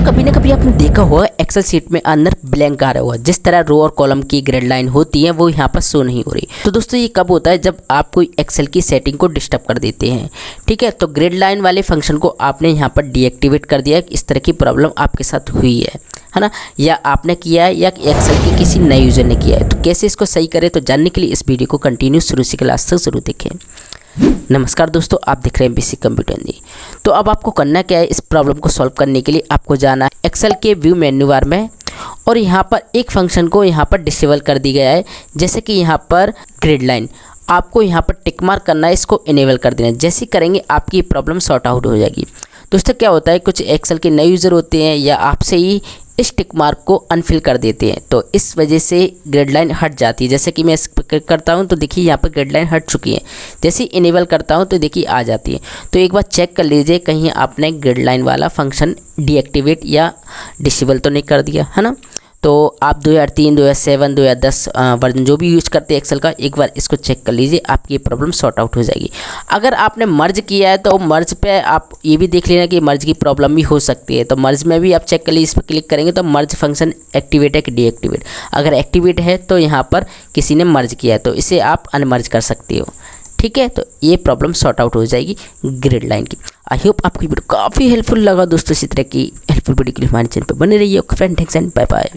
कभी ना कभी आपने देखा होगा एक्सेल शीट में अंदर ब्लैंक आ रहा होगा, जिस तरह रो और कॉलम की ग्रिड लाइन होती है वो यहाँ पर शो नहीं हो रही। तो दोस्तों ये कब होता है, जब आप कोई एक्सेल की सेटिंग को डिस्टर्ब कर देते हैं। ठीक है, तो ग्रिड लाइन वाले फंक्शन को आपने यहाँ पर डीएक्टिवेट कर दिया, इस तरह की प्रॉब्लम आपके साथ हुई है ना, या आपने किया है या एक्सेल के किसी नए यूज़र ने किया है। तो कैसे इसको सही करें, तो जानने के लिए इस वीडियो को कंटिन्यू शुरू से क्लास तक जरूर देखें। नमस्कार दोस्तों, आप देख रहे हैं बेसिक कंप्यूटर हिंदी। तो अब आपको करना क्या है, इस प्रॉब्लम को सॉल्व करने के लिए आपको जाना है एक्सेल के व्यू मेन्यू बार में, और यहाँ पर एक फंक्शन को यहाँ पर डिसेबल कर दिया गया है, जैसे कि यहाँ पर ग्रिड लाइन। आपको यहाँ पर टिक मार्क करना है, इसको इनेबल कर देना है। जैसे करेंगे आपकी प्रॉब्लम सॉर्ट आउट हो जाएगी। दोस्तों क्या होता है, कुछ एक्सेल के नए यूज़र होते हैं या आपसे ही इस टिक मार्क को अनफिल कर देते हैं, तो इस वजह से ग्रिड लाइन हट जाती है। जैसे कि मैं इस करता हूं तो देखिए यहाँ पर ग्रिड लाइन हट चुकी है। जैसे ही इनेबल करता हूं तो देखिए आ जाती है। तो एक बार चेक कर लीजिए कहीं आपने ग्रिड लाइन वाला फंक्शन डीएक्टिवेट या डिसेबल तो नहीं कर दिया है ना। तो आप 2003, 2007, 2010 वर्जन जो भी यूज़ करते हैं एक्सेल का, एक बार इसको चेक कर लीजिए, आपकी ये प्रॉब्लम सॉर्ट आउट हो जाएगी। अगर आपने मर्ज किया है तो मर्ज पे आप ये भी देख लेना कि मर्ज की प्रॉब्लम भी हो सकती है। तो मर्ज में भी आप चेक कर लीजिए, इस पर क्लिक करेंगे तो मर्ज फंक्शन एक्टिवेट है कि डीएक्टिवेट। अगर एक्टिवेट है तो यहाँ पर किसी ने मर्ज किया है, तो इसे आप अनमर्ज कर सकते हो। ठीक है, तो ये प्रॉब्लम सॉर्ट आउट हो जाएगी ग्रिड लाइन की। आई होप आपको ये वीडियो काफ़ी हेल्पफुल लगा दोस्तों। इसी तरह की हेल्पफुल वीडियो के लिए हमारे चैनल पर बने रहिए। Friend, thanks and bye bye.